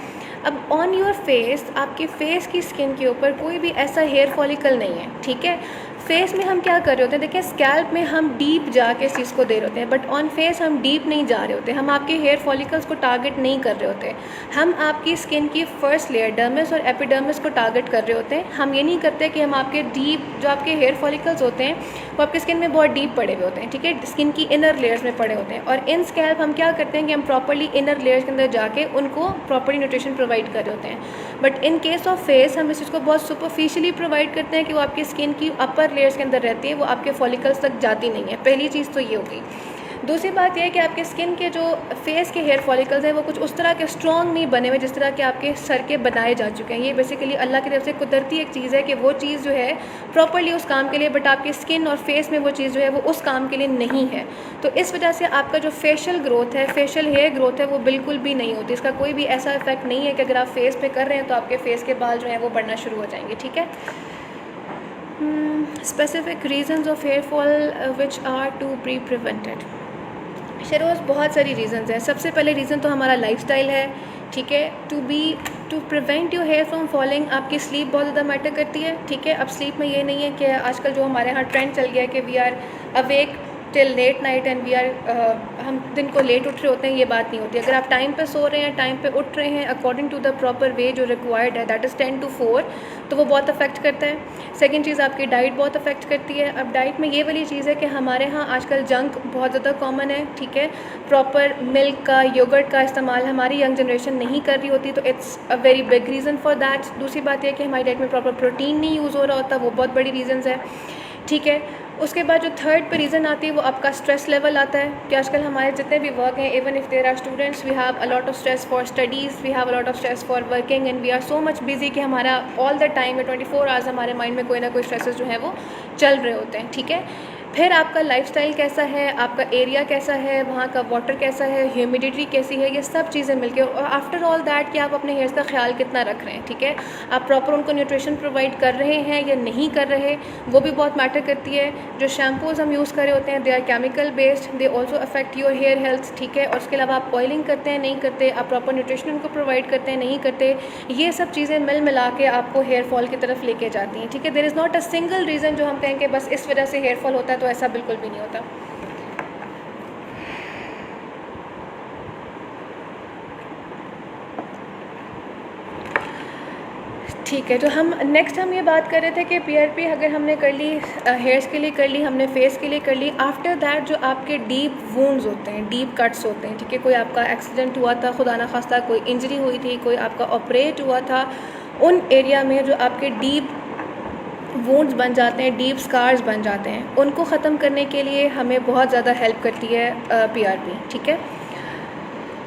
अब ऑन योर फेस, आपके फेस की स्किन के ऊपर कोई भी ऐसा हेयर फॉलिकल नहीं है। ठीक है, फेस में हम क्या कर रहे होते हैं, देखिए स्कैल्प में हम डीप जाके इस चीज़ को दे रहे होते हैं, बट ऑन फेस हम डीप नहीं जा रहे होते, हम आपके हेयर फॉलिकल्स को टारगेट नहीं कर रहे होते। हम आपकी स्किन की फर्स्ट लेयर डर्मिस और एपिडर्मिस को टारगेट कर रहे होते हैं। हम ये नहीं करते कि हम आपके डीप, जो आपके हेयर फॉलिकल्स होते हैं वो आपकी स्किन में बहुत डीप पड़े हुए होते हैं। ठीक है, स्किन की इनर लेयर्स में पड़े होते हैं, और इन स्कैल्प हम क्या करते हैं कि हम प्रॉपर्ली इनर लेयर्स के अंदर जाके उनको प्रॉपर्ली न्यूट्रिशन प्रोवाइड कर रहे होते हैं। But in case of face हम इस चीज़ को बहुत सुपरफिशियली प्रोवाइड करते हैं कि वो आपकी स्किन की अपर लेयर्स के अंदर रहती है, वो आपके फॉलिकल्स तक जाती नहीं है। पहली चीज़ तो ये हो गई। दूसरी बात यह है कि आपके स्किन के जो फेस के हेयर फॉलिकल्स हैं वो कुछ उस तरह के स्ट्रॉन्ग नहीं बने हुए जिस तरह के आपके सर के बनाए जा चुके हैं। ये बेसिकली अल्लाह की तरफ से कुदरती एक चीज़ है कि वो चीज़ जो है प्रॉपरली उस काम के लिए, बट आपकी स्किन और फेस में वो चीज़ जो है वो उस काम के लिए नहीं है। तो इस वजह से आपका जो फेशियल ग्रोथ है, फेशियल हेयर ग्रोथ है, वो बिल्कुल भी नहीं होती। इसका कोई भी ऐसा इफेक्ट नहीं है कि अगर आप फेस पे कर रहे हैं तो आपके फेस के बाल जो हैं वो बढ़ना शुरू हो जाएंगे। ठीक है। Specific reasons of hair fall which are to be prevented. शरोज़ बहुत सारी रीज़न्स हैं। सबसे पहले रीज़न तो हमारा लाइफस्टाइल है। ठीक है। To prevent your hair from falling आपकी स्लीप बहुत ज़्यादा मैटर करती है। ठीक है। अब स्लीप में ये नहीं है कि आजकल जो हमारे यहाँ ट्रेंड चल गया है कि we are awake till late night and we are हम दिन को लेट उठ रहे होते हैं, ये बात नहीं होती। अगर आप टाइम पे सो रहे हैं, टाइम पे उठ रहे हैं according to the proper way जो रिक्वायर्ड है, दैट इज़ 10 to 4, तो वो बहुत अफेक्ट करता है। सेकंड चीज़ आपकी डाइट बहुत अफेक्ट करती है। अब डाइट में ये वाली चीज़ है कि हमारे यहाँ आजकल जंक बहुत ज़्यादा कॉमन है। ठीक है। प्रॉपर मिल्क का, योगर्ट का इस्तेमाल हमारी यंग जनरेशन नहीं कर रही होती, तो it's a very big reason for that. दूसरी बात यह कि हमारी डाइट में प्रॉपर प्रोटीन नहीं यूज़ हो रहा होता, वो बहुत बड़ी रीज़न्स है। ठीक है। उसके बाद जो थर्ड पे रीज़न आती है वो आपका स्ट्रेस लेवल आता है कि आजकल हमारे जितने भी वर्क हैं, even if there are students, we have a lot of stress for studies, we have a lot of stress for working and we are so much busy कि हमारा ऑल द टाइम में 24 आवर्स हमारे माइंड में कोई ना कोई स्ट्रेसेस जो है वो चल रहे होते हैं। ठीक है। फिर आपका लाइफस्टाइल कैसा है, आपका एरिया कैसा है, वहाँ का वाटर कैसा है, ह्यूमिडिटी कैसी है, ये सब चीज़ें मिलके, और आफ्टर ऑल दैट कि आप अपने हेयर्स का ख्याल कितना रख रहे हैं। ठीक है। आप प्रॉपर उनको न्यूट्रिशन प्रोवाइड कर रहे हैं या नहीं कर रहे, वो भी बहुत मैटर करती है। जो शैम्पूज़ हम यूज़ कर रहे होते हैं they are chemical based, they also affect your hair health. ठीक है। और उसके अलावा आप ऑयलिंग करते हैं नहीं करते, आप प्रॉपर न्यूट्रिशन उनको प्रोवाइड करते हैं नहीं करते, ये सब चीज़ें मिल मिला के आपको हेयर फॉल की तरफ लेके जाती हैं। ठीक है। There is not a single reason जो हम कहें कि बस इस वजह से हेयर फॉल होता है, तो ऐसा बिल्कुल भी नहीं होता। ठीक है। तो हम ये बात कर रहे थे कि पीआरपी अगर हमने कर ली, हेयर्स के लिए कर ली, हमने फेस के लिए कर ली, आफ्टर दैट जो आपके डीप वुंड्स होते हैं, डीप कट्स होते हैं। ठीक है। कोई आपका एक्सीडेंट हुआ था, खुदा ना खास्ता कोई इंजरी हुई थी, कोई आपका ऑपरेट हुआ था, उन एरिया में जो आपके डीप वुंड्स बन जाते हैं, डीप स्कार्स बन जाते हैं, उनको ख़त्म करने के लिए हमें बहुत ज़्यादा हेल्प करती है पीआरपी। ठीक है।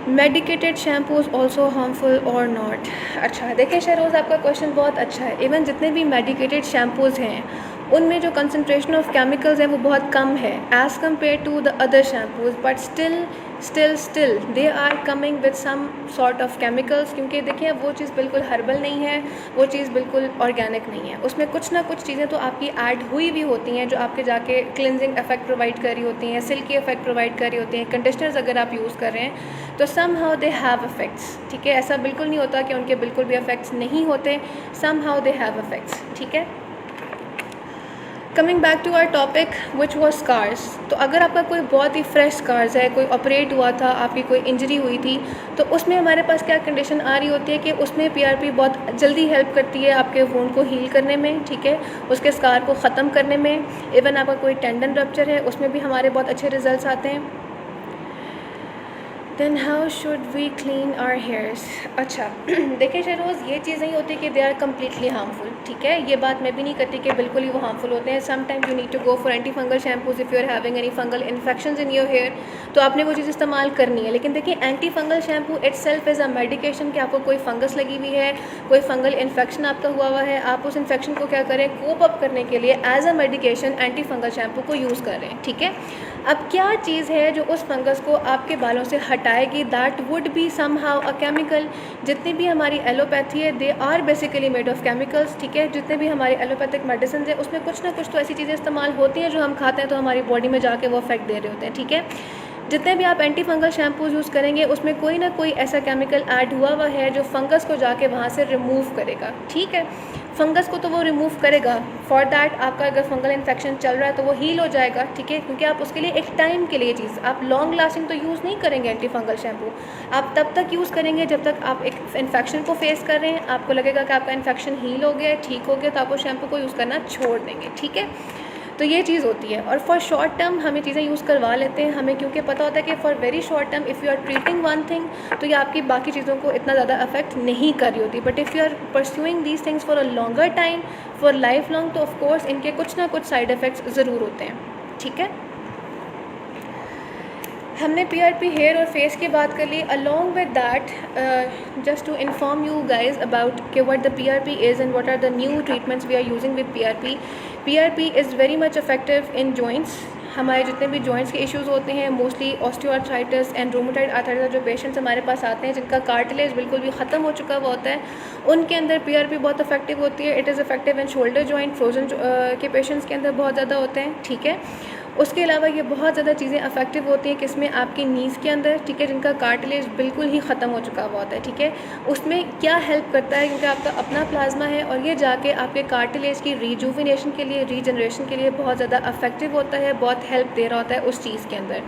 मेडिकेटेड शैम्पूज़ ऑल्सो हार्मफुल और नॉट। अच्छा देखिए शहरोज़, आपका क्वेश्चन बहुत अच्छा है। इवन जितने भी मेडिकेटेड शैम्पूज़ हैं उनमें जो कंसनट्रेशन ऑफ केमिकल्स हैं वो बहुत कम है as compare to the other shampoos, but still they are coming with some sort of chemicals, क्योंकि देखिए वो चीज़ बिल्कुल हर्बल नहीं है, वो चीज़ बिल्कुल ऑर्गेनिक नहीं है। उसमें कुछ ना कुछ चीज़ें तो आपकी ऐड हुई भी होती हैं जो आपके जाके क्लिनजिंग इफेक्ट प्रोवाइड कर रही होती हैं, सिल्की इफेक्ट प्रोवाइड कर रही होती हैं। कंडीशनर्स अगर आप यूज़ कर रहे हैं तो somehow they have effects. ठीक है। ऐसा बिल्कुल नहीं होता कि उनके बिल्कुल भी इफेक्ट्स नहीं होते, somehow they have effects. ठीक है। Coming back to our topic which was scars, तो अगर आपका कोई बहुत ही फ्रेश स्कार्स है, कोई ऑपरेट हुआ था, आपकी कोई इंजरी हुई थी, तो उसमें हमारे पास क्या कंडीशन आ रही होती है कि उसमें पीआरपी बहुत जल्दी हेल्प करती है आपके वुंड को हील करने में। ठीक है। उसके स्कार को ख़त्म करने में। इवन आपका कोई टेंडन रप्चर है उसमें भी हमारे बहुत अच्छे रिजल्ट्स आते हैं। Then how should we clean our hairs. अच्छा देखिए शहरोज़, ये चीज़ नहीं होती कि दे आर कम्प्लीटली हार्मफुल। ठीक है। ये बात मैं भी नहीं करती कि बिल्कुल ही वो हार्मफुल होते हैं। Sometimes you need to go for anti fungal shampoos if you are having any fungal infections in your hair, तो आपने वो चीज़ इस्तेमाल करनी है। लेकिन देखिए anti fungal shampoo itself is a medication कि आपको कोई फंगस लगी हुई है, कोई फंगल इन्फेक्शन आपका हुआ है, आप उस इन्फेक्शन को क्या करें, कोप अप करने के लिए as a medication anti fungal shampoo को यूज़ कर रहे हैं। ठीक है। अब क्या चीज़ है जो उस फंगस को आपके बालों से हटाएगी, that would be somehow a chemical. जितनी भी हमारी एलोपैथी है they are basically made of chemicals. ठीक है। जितने भी हमारे एलोपैथिक मेडिसिन है उसमें कुछ ना कुछ तो ऐसी चीज़ें इस्तेमाल होती हैं जो हम खाते हैं तो हमारी बॉडी में जाके वो इफेक्ट दे रहे होते हैं। ठीक है। जितने भी आप एंटी फंगल शैम्पूज़ यूज़ करेंगे उसमें कोई ना कोई ऐसा केमिकल ऐड हुआ है जो फंगस को जाके वहाँ से रिमूव करेगा। ठीक है। फंगस को तो वो रिमूव करेगा, फॉर दैट आपका अगर फंगल इन्फेक्शन चल रहा है तो वो हील हो जाएगा। ठीक है। क्योंकि आप उसके लिए एक टाइम के लिए चीज़, आप लॉन्ग लास्टिंग तो यूज़ नहीं करेंगे एंटी फंगल शैम्पू, आप तब तक यूज़ करेंगे जब तक आप एक इन्फेक्शन को फेस कर रहे हैं, आपको लगेगा कि आपका इन्फेक्शन हील हो गया, ठीक हो गया, तो आप उस शैम्पू को यूज़ करना छोड़ देंगे। ठीक है। तो ये चीज़ होती है। और फॉर शॉर्ट टर्म हमें चीज़ें यूज़ करवा लेते हैं, हमें क्योंकि पता होता है कि for very short term if you are treating one thing तो ये आपकी बाकी चीज़ों को इतना ज़्यादा अफेक्ट नहीं कर रही होती। But if you are pursuing these things for a longer time, for life long, तो ऑफकोर्स इनके कुछ ना कुछ साइड इफ़ेक्ट्स ज़रूर होते हैं। ठीक है। हमने पीआरपी हेयर और फेस की बात कर ली. Along with that, just to inform you guys about कि what the PRP is and what are the new treatments we are using with PRP. PRP is very much effective in joints. हमारे जितने भी जॉइंट्स के इश्यूज़ होते हैं, mostly osteoarthritis and rheumatoid arthritis, जो पेशेंट्स हमारे पास आते हैं जिनका कार्टिलेज बिल्कुल भी ख़त्म हो चुका हुआ होता है, उनके अंदर पीआरपी बहुत इफेक्टिव होती है. It is effective in shoulder joint, frozen के पेशेंट्स के अंदर बहुत ज़्यादा होते हैं. ठीक है. उसके अलावा ये बहुत ज़्यादा चीज़ें अफेक्टिव होती हैं किसमें, आपकी नीज़ के अंदर. ठीक है. जिनका कार्टिलेज बिल्कुल ही ख़त्म हो चुका हुआ होता है. ठीक है. उसमें क्या हेल्प करता है, क्योंकि आपका अपना प्लाज्मा है और ये जाके आपके कार्टिलेज की रीजुविनेशन के लिए, रीजनरेशन के लिए बहुत ज़्यादा अफेक्टिव होता है, बहुत हेल्प दे रहा होता है उस चीज़ के अंदर.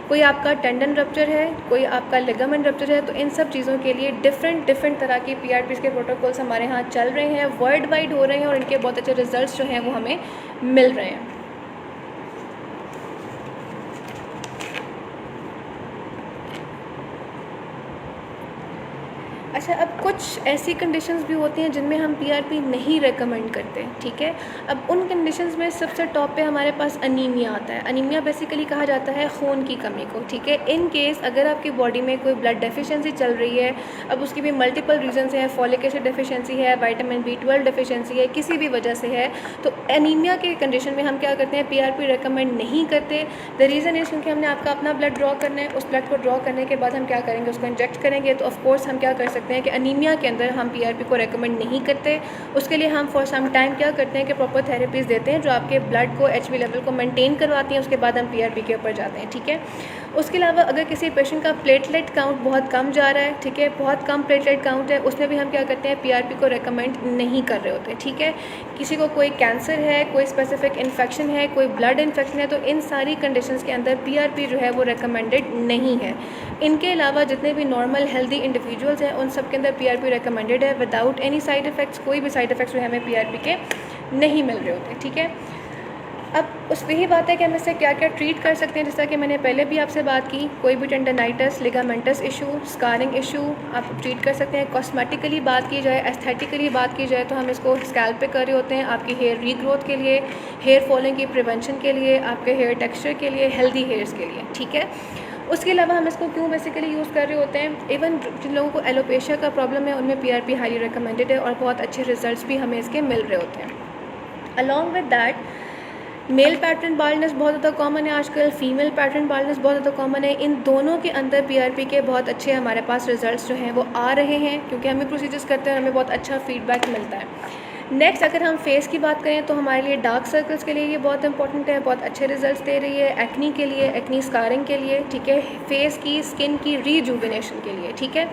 कोई आपका टेंडन रप्चर है, कोई आपका लिगामेंट रप्चर है, तो इन सब चीज़ों के लिए डिफरेंट तरह की पीआरपीज़ के प्रोटोकॉल्स हमारे यहाँ चल रहे हैं, वर्ल्ड वाइड हो रहे हैं और इनके बहुत अच्छे रिजल्ट्स जो हैं वो हमें मिल रहे हैं. अच्छा, अब कुछ ऐसी कंडीशंस भी होती हैं जिनमें हम पीआरपी नहीं रेकमेंड करते. ठीक है. अब उन कंडीशंस में सबसे टॉप पे हमारे पास अनीमिया आता है. अनीमिया बेसिकली कहा जाता है खून की कमी को. ठीक है. इन केस अगर आपकी बॉडी में कोई ब्लड डेफिशिएंसी चल रही है, अब उसकी भी मल्टीपल रीजंस हैं, फॉलिक एसिड डेफिशिएंसी है, विटामिन B12 डेफिशिएंसी है, किसी भी वजह से है, तो अनीमिया के कंडीशन में हम क्या करते हैं, पीआरपी रेकमेंड नहीं करते. द रीज़न इज़ क्योंकि हमने आपका अपना ब्लड ड्रॉ करना है. उस ब्लड को ड्रॉ करने के बाद हम क्या करेंगे, उसको इंजेक्ट करेंगे. तो ऑफकोर्स हम क्या कर सकते हैं कि अनीमिया के अंदर हम पीआरपी को रेकमेंड नहीं करते. उसके लिए हम फॉर सम टाइम क्या करते हैं कि प्रॉपर थेरेपीज़ देते हैं जो आपके ब्लड को, एचबी लेवल को मेंटेन करवाती हैं. उसके बाद हम पीआरपी के ऊपर जाते हैं. ठीक है. उसके अलावा अगर किसी पेशेंट का प्लेटलेट काउंट बहुत कम जा रहा है, ठीक है, बहुत कम प्लेटलेट काउंट है, उसमें भी हम क्या करते हैं, पीआरपी को रेकमेंड नहीं कर रहे होते. ठीक है. किसी को कोई कैंसर है, कोई स्पेसिफिक इन्फेक्शन है, कोई ब्लड इन्फेक्शन है, तो इन सारी कंडीशंस के अंदर पीआरपी जो है वो रेकमेंडेड नहीं है. इनके अलावा जितने भी नॉर्मल हेल्दी इंडिविजुअल्स हैं उन सब के अंदर पीआरपी रेकमेंडेड है विदाउट एनी साइड इफ़ेक्ट्स. कोई भी साइड इफ़ेक्ट्स जो हमें पीआरपी के नहीं मिल रहे होते. ठीक है. अब उस वही बात है कि हम इससे क्या क्या ट्रीट कर सकते हैं. जैसा कि मैंने पहले भी आपसे बात की, कोई भी tendinitis, ligamentous issue, scarring issue आप ट्रीट कर सकते हैं. कॉस्मेटिकली बात की जाए, एस्थेटिकली बात की जाए, तो हम इसको स्कैल्प पे कर रहे होते हैं आपकी हेयर रीग्रोथ के लिए, हेयर फॉलिंग की प्रिवेंशन के लिए, आपके हेयर टेक्सचर के लिए, हेल्दी हेयर्स के लिए. ठीक है. उसके अलावा हम इसको क्यों बेसिकली यूज़ कर रहे होते हैं, इवन जिन लोगों को एलोपेशिया का प्रॉब्लम है उनमें पीआरपी हाईली रिकमेंडेड है और बहुत अच्छे रिजल्ट्स भी हमें इसके मिल रहे होते हैं. Along with that, male pattern baldness बहुत ज़्यादा कॉमन है आजकल, फीमेल पैटर्न बाल्डनेस बहुत ज़्यादा कॉमन है. इन दोनों के अंदर पीआरपी के बहुत अच्छे हमारे पास रिजल्ट्स जो हैं वो आ रहे हैं, क्योंकि हमें प्रोसीजर्स करते हैं, हमें बहुत अच्छा फीडबैक मिलता है. नेक्स्ट, अगर हम फेस की बात करें तो हमारे लिए डार्क सर्कल्स के लिए ये बहुत इंपॉर्टेंट है, बहुत अच्छे रिजल्ट्स दे रही है. एक्नी के लिए, एक्नी स्कारिंग के लिए, ठीक है, फेस की स्किन की रीजुविनेशन के लिए, ठीक है,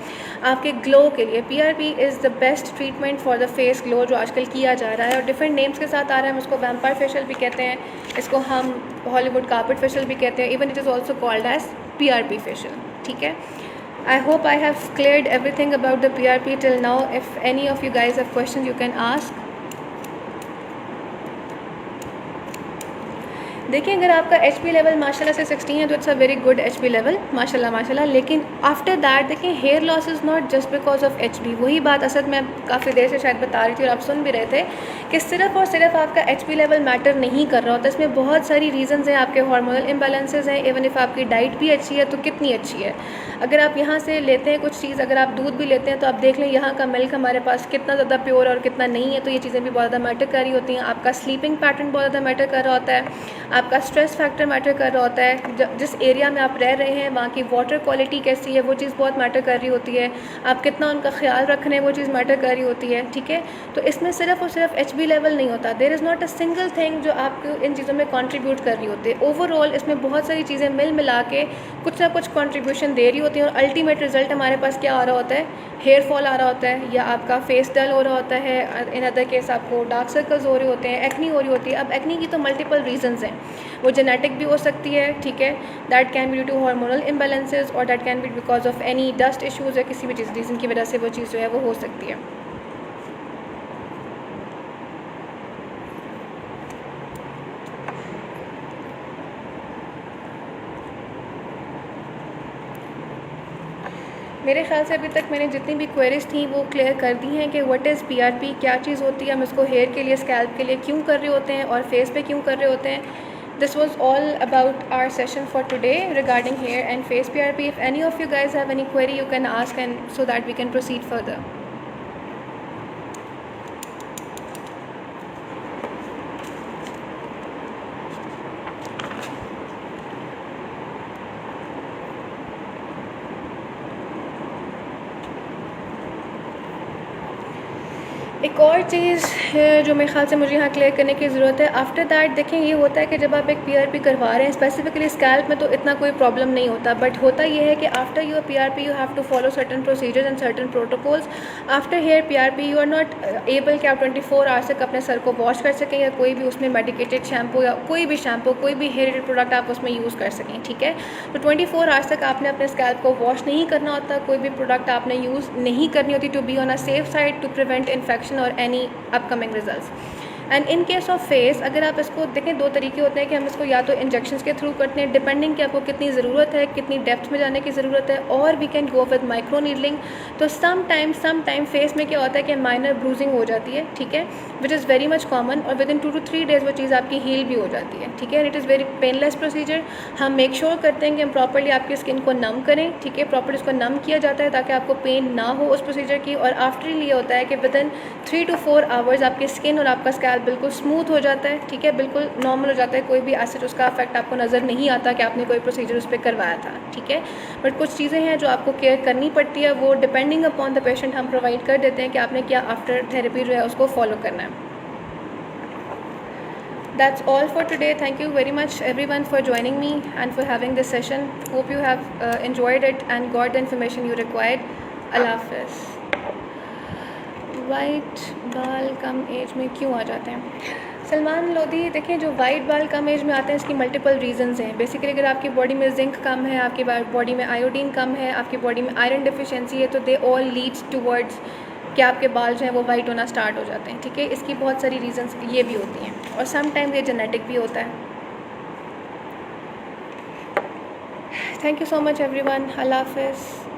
आपके ग्लो के लिए PRP is the best treatment for the face glow जो आजकल किया जा रहा है. और डिफरेंट नेम्स के साथ आ रहा है. हम इसको वैम्पायर फेशियल भी कहते हैं, इसको हम हॉलीवुड कार्पेट फेशियल भी कहते हैं, even it is also called as PRP facial. ठीक है. I hope I have cleared everything about the PRP till now. If any of you guys have questions, you can ask. देखिए, अगर आपका HP लेवल माशाल्लाह से 16 है तो it's a very good HP level, माशाल्लाह माशाल्लाह. लेकिन आफ्टर दैट देखिए, hair loss is not just because of HP. वही बात असद मैं काफ़ी देर से शायद बता रही थी और आप सुन भी रहे थे कि सिर्फ और सिर्फ आपका HP लेवल मैटर नहीं कर रहा होता. इसमें बहुत सारी रीजंस हैं. आपके हार्मोनल इम्बैलेंसेस हैं. इवन इफ़ आपकी डाइट भी अच्छी है तो कितनी अच्छी है. अगर आप यहाँ से लेते हैं कुछ चीज़, अगर आप दूध भी लेते हैं तो आप देख लें यहाँ का मिल्क हमारे पास कितना ज़्यादा प्योर और कितना नहीं है. तो ये चीज़ें भी बहुत ज़्यादा मैटर कर रही होती हैं. आपका स्लीपिंग पैटर्न बहुत ज़्यादा मैटर कर रहा होता है. आपका स्ट्रेस फैक्टर मैटर कर रहा होता है. जिस एरिया में आप रह रहे हैं वहाँ की वाटर क्वालिटी कैसी है वो चीज़ बहुत मैटर कर रही होती है. आप कितना उनका ख्याल रख रहे हैं वो चीज़ मैटर कर रही होती है. ठीक है. तो इसमें सिर्फ और सिर्फ HP लेवल नहीं होता. There is not a single thing जो आपको इन चीज़ों में कंट्रीब्यूट कर रही होती है. ओवरऑल इसमें बहुत सारी चीज़ें मिल मिला के कुछ ना कुछ कंट्रीब्यूशन दे रही होती हैं और अल्टीमेट रिजल्ट हमारे पास क्या आ रहा होता है, हेयर फॉल आ रहा होता है, या आपका फेस डल हो रहा होता है. इन अदर केस आपको डार्क सर्कल्स हो रहे होते हैं, एक्नी हो रही होती है. अब एक्नी की तो मल्टीपल रीजंस हैं. वो जेनेटिक भी हो सकती है, ठीक है, that can be due to hormonal imbalances और that can be because of any dust issues या किसी भी चीज़ रीज़न की वजह से वो चीज़ जो है वो हो सकती है. मेरे ख्याल से अभी तक मैंने जितनी भी क्वेरीज थी वो क्लियर कर दी हैं कि व्हाट इज़ पीआरपी, क्या चीज़ होती है, हम इसको हेयर के लिए, स्कैल्प के लिए क्यों कर रहे होते हैं और फेस पे क्यों कर रहे होते हैं. this was all about our session for today regarding hair and face PRP. If any of you guys have any query, you can ask, and so that we can proceed further. एक और चीज़ जो मेरे ख्याल से मुझे यहाँ क्लियर करने की ज़रूरत है, आफ्टर दैट देखें ये होता है कि जब आप एक PRP करवा रहे हैं, स्पेसिफिकली स्कैल्प में तो इतना कोई प्रॉब्लम नहीं होता, बट होता ये है कि after your PRP you have to follow certain procedures and certain protocols. After hair PRP you are not able कि आप 24 आवर्स तक अपने सर को वॉश कर सकें या कोई भी उसमें मेडिकेटेड शैम्पू या कोई भी शैम्पू, कोई भी हेयर प्रोडक्ट आप उसमें यूज़ कर सकें. ठीक है, तो 24 आवर्स तक आपने अपने स्कैल्प को वॉश नहीं करना होता, कोई भी प्रोडक्ट आपने यूज़ नहीं करनी होती, to be on a safe side, to prevent infection और any upcoming results. And in case of face, अगर आप इसको देखें, दो तरीके होते हैं कि हम इसको या तो इंजेक्शंस के थ्रू करते हैं, डिपेंडिंग कि आपको कितनी ज़रूरत है, कितनी डेप्थ में जाने की ज़रूरत है, और we can go with micro needling. तो सम टाइम फेस में क्या होता है कि माइनर ब्रूजिंग हो जाती है, ठीक है, which is very much common, और विद इन 2 to 3 days वो चीज़ आपकी हील भी हो जाती है. ठीक है, and it is very painless procedure. हम मेक श्योर करते हैं कि हम प्रॉपरली आपकी स्किन को नम करें. ठीक है, प्रॉपरली उसको नम किया जाता है ताकि आपको पेन ना हो उस प्रोसीजर की. और आफ्टर ये होता है कि विद इन 3 to 4 आवर्स आपकी स्किन और आपका स्कैल्प बिल्कुल स्मूथ हो जाता है. ठीक है, बिल्कुल नॉर्मल हो जाता है, कोई भी ऐसे उसका इफेक्ट आपको नज़र नहीं आता कि आपने कोई प्रोसीजर उस पर करवाया था. ठीक है, बट कुछ चीज़ें हैं जो आपको केयर करनी पड़ती है, वो डिपेंडिंग अपॉन द पेशेंट हम प्रोवाइड कर देते हैं कि आपने क्या आफ्टर थेरेपी जो है उसको फॉलो करना है. That's all for today. Thank you very much everyone for joining me and for having this session. Hope you have enjoyed it and got the information you required. Allah Hafiz. White बाल कम एज में क्यों आ जाते हैं? सलमान लोधी, देखिए जो वाइट बाल कम एज में आते हैं इसकी मल्टीपल रीजंस हैं. बेसिकली अगर आपकी बॉडी में जिंक कम है, आपकी बॉडी में आयोडीन कम है, आपकी बॉडी में आयरन डिफिशिएंसी है, तो दे ऑल लीड्स टूवर्ड्स कि आपके बाल जो हैं वो वाइट होना स्टार्ट हो जाते हैं. ठीक है, इसकी बहुत सारी रीजंस ये भी होती हैं, और सम टाइम ये जेनेटिक भी होता है. Thank you so much everyone. अल्लाह हाफिज़.